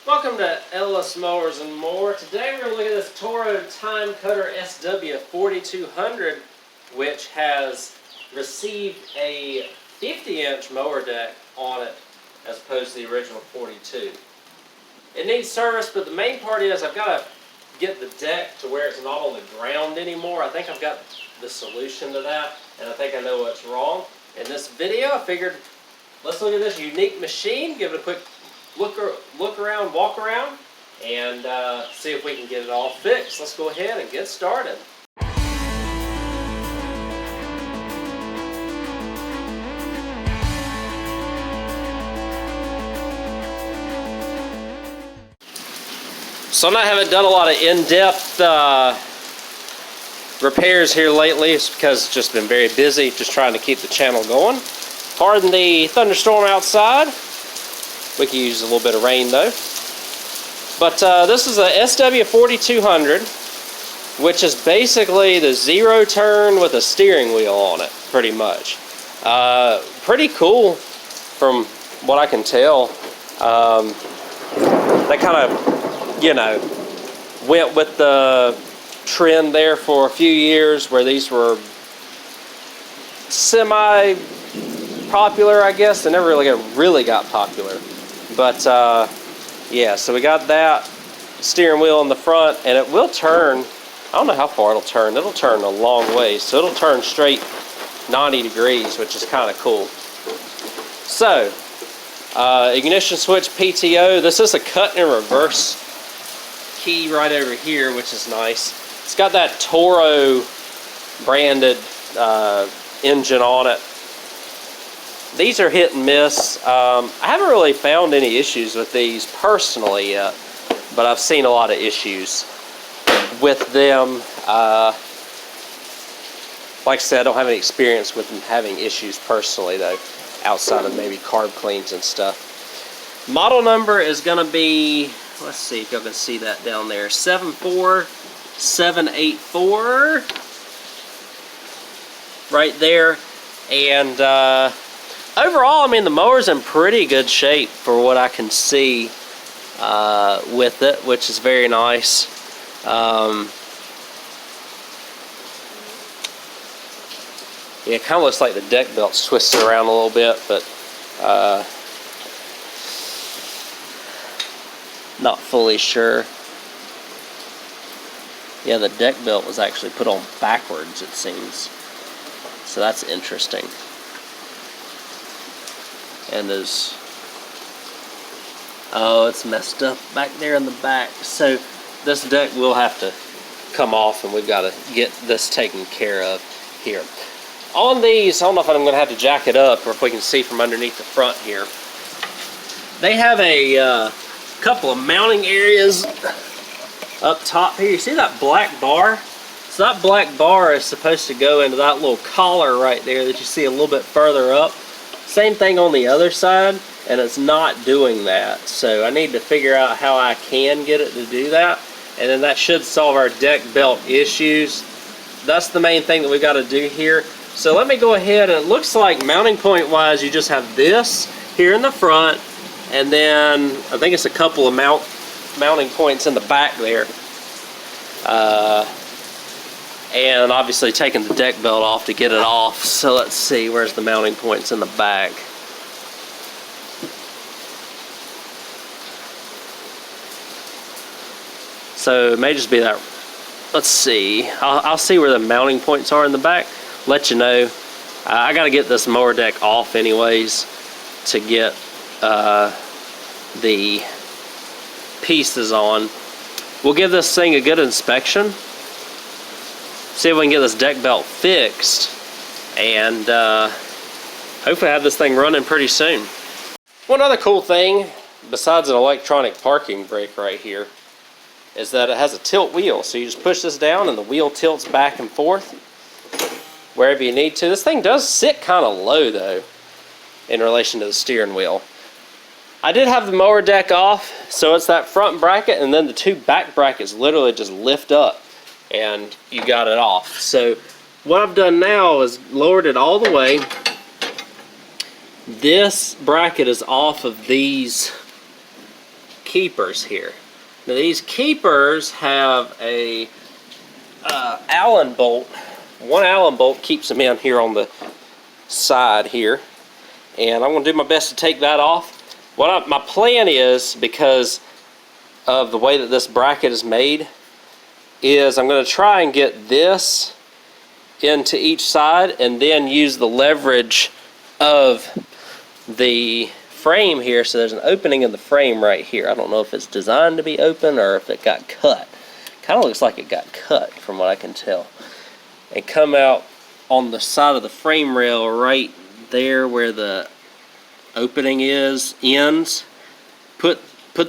Welcome to Ellis Mowers and More. Today we're going to look at this Toro Timecutter SW4200, which has received a 50-inch mower deck on it as opposed to the original 42. It needs service, but the main part is I've got to get the deck to where it's not on the ground anymore. I think I've got the solution to that, and I think I know what's wrong. In this video, I figured let's look at this unique machine, give it a quick look around, walk around, and see if we can get it all fixed. Let's go ahead and get started. So I haven't done a lot of in-depth repairs here lately. It's because it's just been very busy, just trying to keep the channel going. Pardon the thunderstorm outside. We could use a little bit of rain though. But this is a SW4200, which is basically the zero turn with a steering wheel on it, pretty much. Pretty cool from what I can tell. They kind of, you know, went with the trend there for a few years where these were semi-popular, I guess. They never really got popular. But yeah, so we got that steering wheel in the front, and it will turn. I don't know how far it'll turn. It'll turn a long way, so it'll turn straight 90 degrees, which is kind of cool. So, ignition switch PTO. This is a cut and reverse key right over here, which is nice. It's got that Toro branded engine on it. These are hit and miss. I haven't really found any issues with these personally yet, but I've seen a lot of issues with them. Like I said, I don't have any experience with them having issues personally though, outside of maybe carb cleans and stuff. Model number is going to be, let's see if y'all can see that down there, 74784 right there. And overall, I mean, the mower's in pretty good shape for what I can see with it, which is very nice. Yeah, it kind of looks like the deck belt's twisted around a little bit, but not fully sure. Yeah, the deck belt was actually put on backwards, it seems. So that's interesting. And there's, oh, it's messed up back there in the back. So this deck will have to come off, and we've got to get this taken care of here. On these, I don't know if I'm going to have to jack it up or if we can see from underneath the front here. They have a couple of mounting areas up top here. You see that black bar? So that black bar is supposed to go into that little collar right there that you see a little bit further up. Same thing on the other side, and it's not doing that. So I need to figure out how I can get it to do that, and then that should solve our deck belt issues. That's the main thing that we've got to do here. So let me go ahead, and it looks like mounting point wise you just have this here in the front, and then I think it's a couple of mounting points in the back there. And obviously taking the deck belt off to get it off. So let's see, where's the mounting points in the back? So it may just be that. Let's see. I'll see where the mounting points are in the back. Let you know. I got to get this mower deck off anyways to get the pieces on. We'll give this thing a good inspection. See if we can get this deck belt fixed, and hopefully have this thing running pretty soon. One other cool thing, besides an electronic parking brake right here, is that it has a tilt wheel. So you just push this down and the wheel tilts back and forth wherever you need to. This thing does sit kind of low though in relation to the steering wheel. I did have the mower deck off, so it's that front bracket, and then the two back brackets literally just lift up and you got it off. So what I've done now is lowered it all the way. This bracket is off of these keepers here. Now these keepers have a Allen bolt. One Allen bolt keeps them in here on the side here, and I'm going to do my best to take that off. My plan is, because of the way that this bracket is made, is I'm going to try and get this into each side and then use the leverage of the frame here. So there's an opening in the frame right here. I don't know if it's designed to be open or if it got cut. Kind of looks like it got cut from what I can tell. And come out on the side of the frame rail right there where the opening ends. Put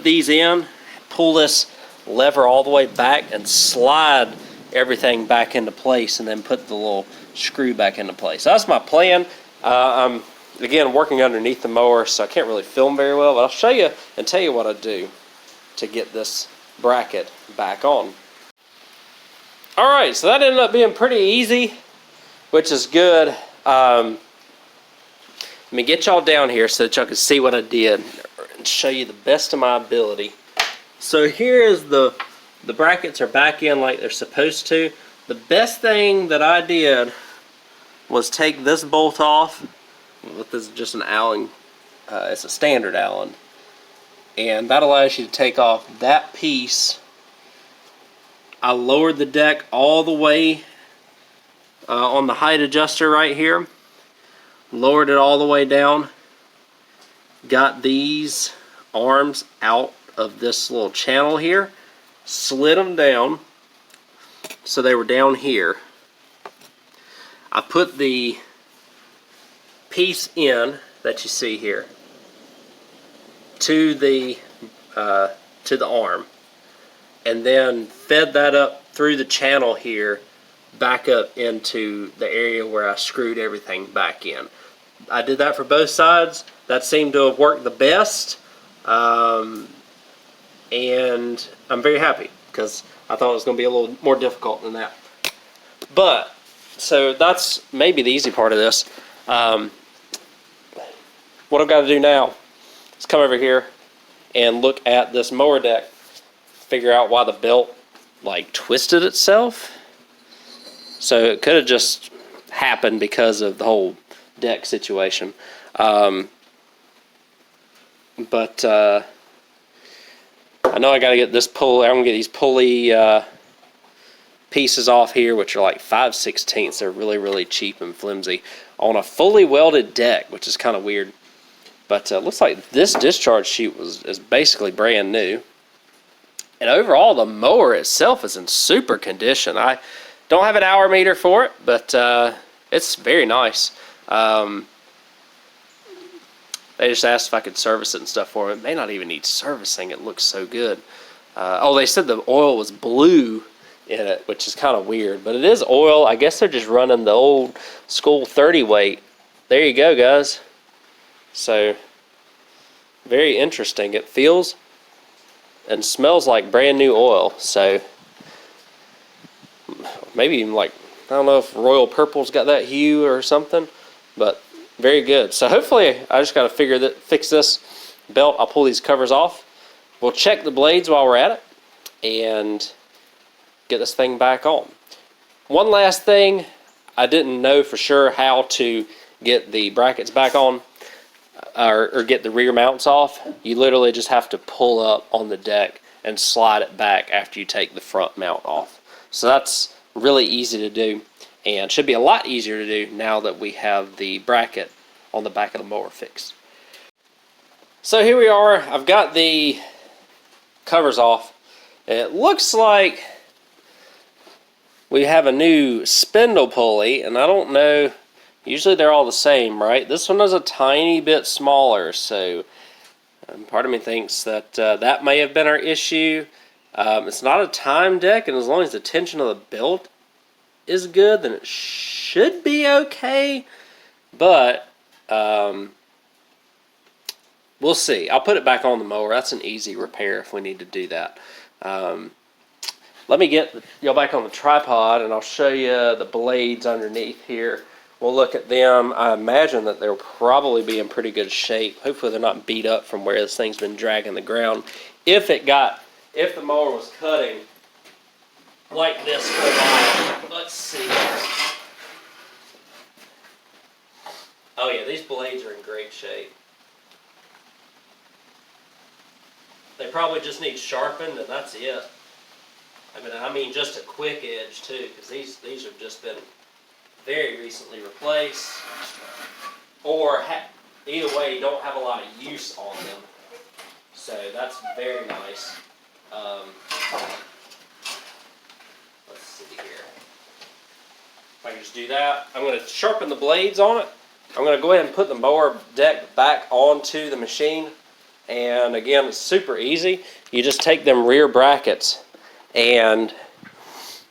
these in, pull this lever all the way back and slide everything back into place, and then put the little screw back into place. So that's my plan. I'm again working underneath the mower, so I can't really film very well, but I'll show you and tell you what I do to get this bracket back on. Alright, so that ended up being pretty easy, which is good. Let me get y'all down here so that y'all can see what I did and show you the best of my ability. So here is the brackets are back in like they're supposed to. The best thing that I did was take this bolt off. This is just an Allen, it's a standard Allen, and that allows you to take off that piece. I lowered the deck all the way on the height adjuster right here, lowered it all the way down, got these arms out of this little channel here, slid them down so they were down here. I put the piece in that you see here to the arm, and then fed that up through the channel here back up into the area where I screwed everything back in. I did that for both sides. That seemed to have worked the best, and I'm very happy because I thought it was going to be a little more difficult than that. But so that's maybe the easy part of this. What I've got to do now is come over here and look at this mower deck, figure out why the belt like twisted itself. So it could have just happened because of the whole deck situation. But I know I got to get this pulley. I'm going to get these pulley pieces off here, which are like 5/16. They're really, really cheap and flimsy on a fully welded deck, which is kind of weird. But it looks like this discharge sheet is basically brand new. And overall, the mower itself is in super condition. I don't have an hour meter for it, but it's very nice. They just asked if I could service it and stuff for it. It may not even need servicing. It looks so good. Oh, they said the oil was blue in it, which is kind of weird. But it is oil. I guess they're just running the old school 30 weight. There you go, guys. So, very interesting. It feels and smells like brand new oil. So, maybe even like, I don't know if Royal Purple's got that hue or something, but very good. So hopefully I just got to fix this belt. I'll pull these covers off. We'll check the blades while we're at it and get this thing back on. One last thing, I didn't know for sure how to get the brackets back on or get the rear mounts off. You literally just have to pull up on the deck and slide it back after you take the front mount off. So that's really easy to do, and should be a lot easier to do now that we have the bracket on the back of the mower fixed. So here we are. I've got the covers off. It looks like we have a new spindle pulley, and I don't know, usually they're all the same, right? This one is a tiny bit smaller, so part of me thinks that that may have been our issue. It's not a time deck, and as long as the tension of the belt is good, then it should be okay. But we'll see. I'll put it back on the mower. That's an easy repair if we need to do that. Let me get y'all back on the tripod, and I'll show you the blades underneath here. we'll look at them. I imagine that they'll probably be in pretty good shape. Hopefully they're not beat up from where this thing's been dragging the ground. If the mower was cutting like this for a while, let's see. Oh yeah, these blades are in great shape. They probably just need sharpened, and that's it. I mean, just a quick edge too, because these have just been very recently replaced, or either way, don't have a lot of use on them. So that's very nice. Let's see here. If I can just do that, I'm going to sharpen the blades on it. I'm going to go ahead and put the mower deck back onto the machine. And again, it's super easy. You just take them rear brackets and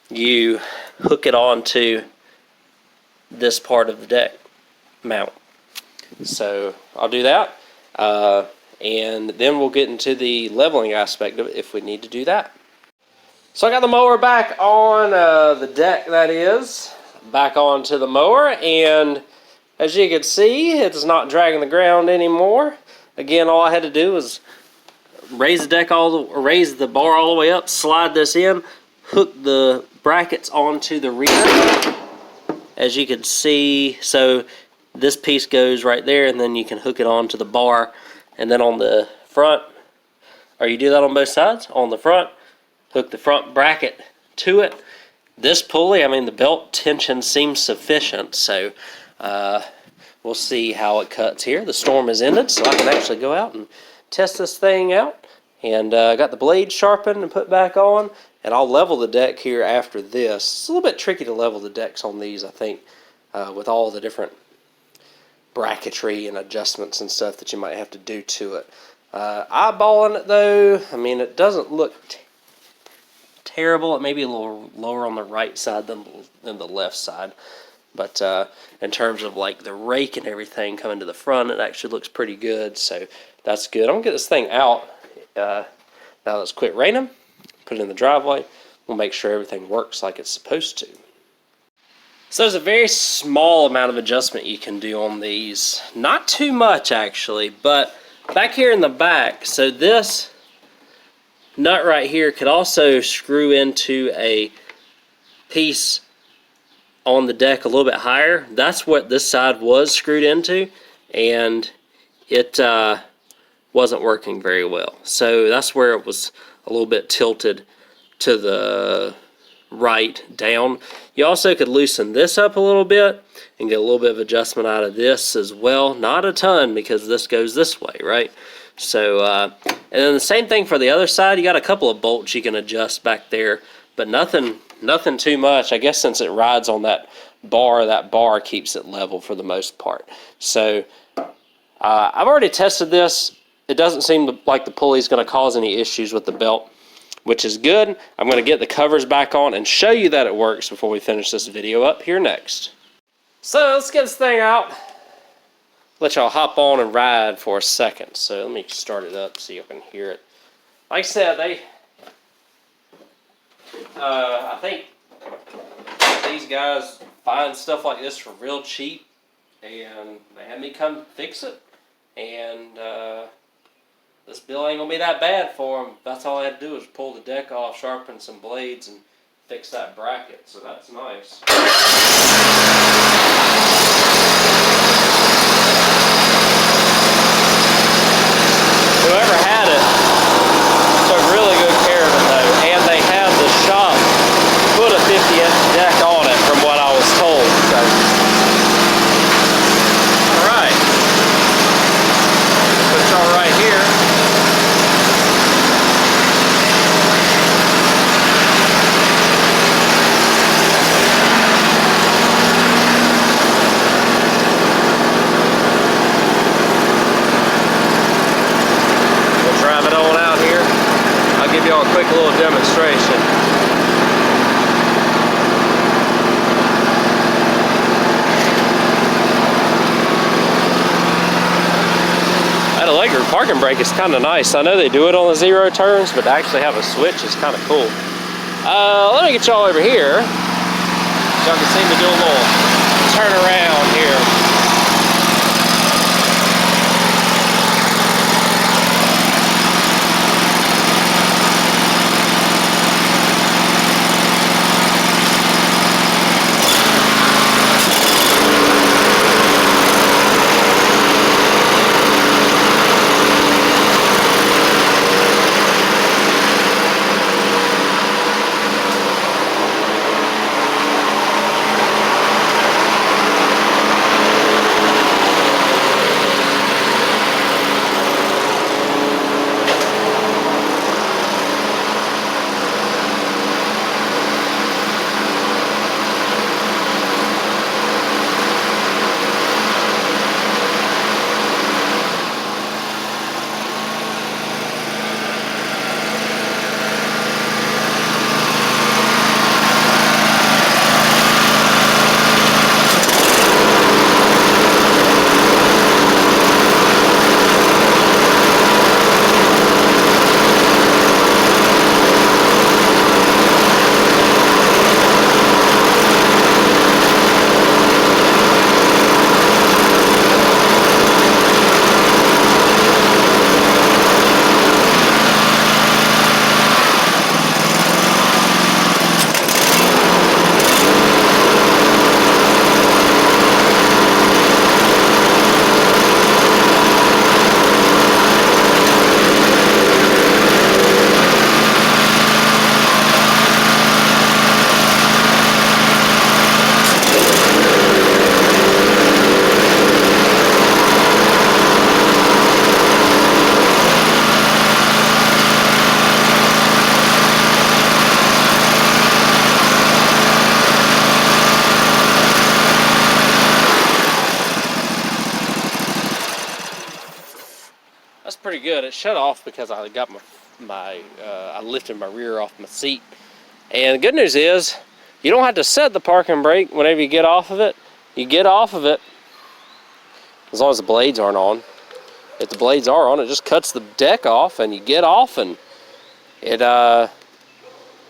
you hook it onto this part of the deck mount. So I'll do that. And then we'll get into the leveling aspect of it if we need to do that. So I got the mower back on the deck, that is, back onto the mower, and as you can see, it's not dragging the ground anymore. Again, all I had to do was raise the bar all the way up, slide this in, hook the brackets onto the rear. As you can see, so this piece goes right there, and then you can hook it onto the bar. And then on the front, or you do that on both sides, on the front, hook the front bracket to it. This pulley, I mean, the belt tension seems sufficient, so we'll see how it cuts here. The storm is ended, so I can actually go out and test this thing out. And got the blade sharpened and put back on, and I'll level the deck here after this. It's a little bit tricky to level the decks on these, I think, with all the different bracketry and adjustments and stuff that you might have to do to it. Eyeballing it though, I mean, it doesn't look terrible. It may be a little lower on the right side than the left side, but in terms of like the rake and everything coming to the front, it actually looks pretty good, so that's good. I'm gonna get this thing out now. Let's quit raining, put it in the driveway. We'll make sure everything works like it's supposed to. So there's a very small amount of adjustment you can do on these. Not too much actually, but back here in the back, so this nut right here could also screw into a piece on the deck a little bit higher. That's what this side was screwed into, and it wasn't working very well. So that's where it was a little bit tilted to the right down. You also could loosen this up a little bit and get a little bit of adjustment out of this as well. Not a ton, because this goes this way, right? So and then the same thing for the other side. You got a couple of bolts you can adjust back there, but nothing too much. I guess since it rides on that bar keeps it level for the most part. So I've already tested this. It doesn't seem like the pulley is going to cause any issues with the belt, which is good. I'm going to get the covers back on and show you that it works before we finish this video up here next. So let's get this thing out. Let y'all hop on and ride for a second. So let me start it up so you can hear it. Like I said, I think these guys find stuff like this for real cheap, and they had me come fix it, and this bill ain't gonna be that bad for them. That's all I had to do was pull the deck off, sharpen some blades, and fix that bracket, so that's nice. Whoever had it took really good care of it though, and they had the shop put a 50-inch deck on it from what I was told. So, alright. Put y'all right here. Give y'all a quick little demonstration. That electric parking brake is kind of nice. I know they do it on the 0 turns, but to actually have a switch is kind of cool. Let me get y'all over here so y'all can see me do a little turn around here. That's pretty good. It shut off because I got I lifted my rear off my seat. And the good news is, you don't have to set the parking brake whenever you get off of it. You get off of it, as long as the blades aren't on. If the blades are on, it just cuts the deck off and you get off, and it, after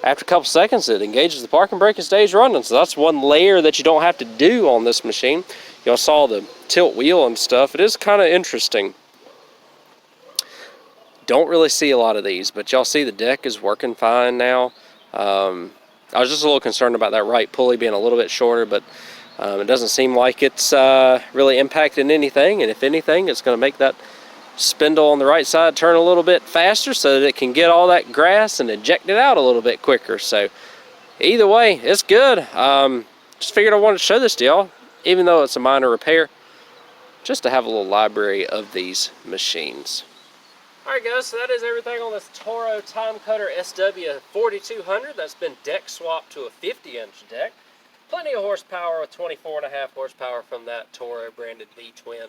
a couple seconds, it engages the parking brake and stays running. So that's one layer that you don't have to do on this machine. You all saw the tilt wheel and stuff. It is kind of interesting. Don't really see a lot of these, but y'all see the deck is working fine now. I was just a little concerned about that right pulley being a little bit shorter, but it doesn't seem like it's really impacting anything. And if anything, it's going to make that spindle on the right side turn a little bit faster so that it can get all that grass and eject it out a little bit quicker. So either way, it's good. Just figured I wanted to show this to y'all, even though it's a minor repair, just to have a little library of these machines. Alright guys, so that is everything on this Toro Timecutter SW4200. That's been deck swapped to a 50-inch deck. Plenty of horsepower with 24.5 horsepower from that Toro branded V-twin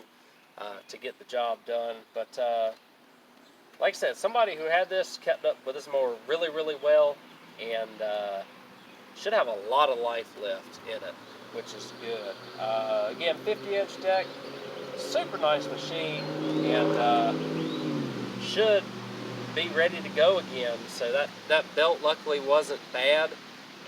to get the job done. But like I said, somebody who had this kept up with this mower really, really well, and should have a lot of life left in it, which is good. Again, 50-inch deck, super nice machine, and should be ready to go again. So that belt luckily wasn't bad,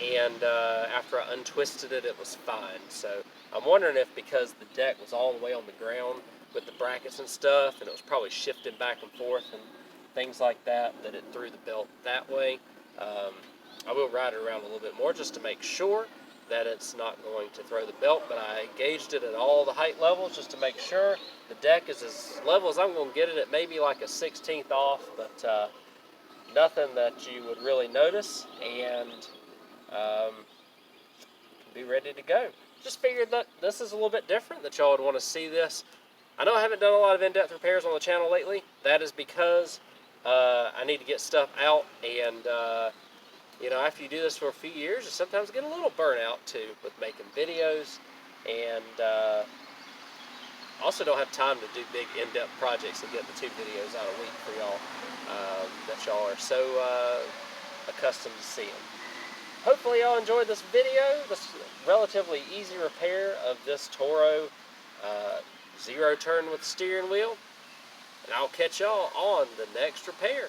and after I untwisted it, it was fine. So I'm wondering if because the deck was all the way on the ground with the brackets and stuff, and it was probably shifted back and forth and things like that, that it threw the belt that way. I will ride it around a little bit more just to make sure that it's not going to throw the belt, but I gauged it at all the height levels just to make sure the deck is as level as I'm going to get it at, maybe like a 16th off, but nothing that you would really notice, and be ready to go. Just figured that this is a little bit different, that y'all would want to see this. I know I haven't done a lot of in-depth repairs on the channel lately. That is because I need to get stuff out, and you know, after you do this for a few years, you sometimes get a little burnout too with making videos, and also don't have time to do big in-depth projects and get the 2 videos out a week for y'all that y'all are so accustomed to seeing. Hopefully y'all enjoyed this video, this relatively easy repair of this Toro zero turn with steering wheel, and I'll catch y'all on the next repair.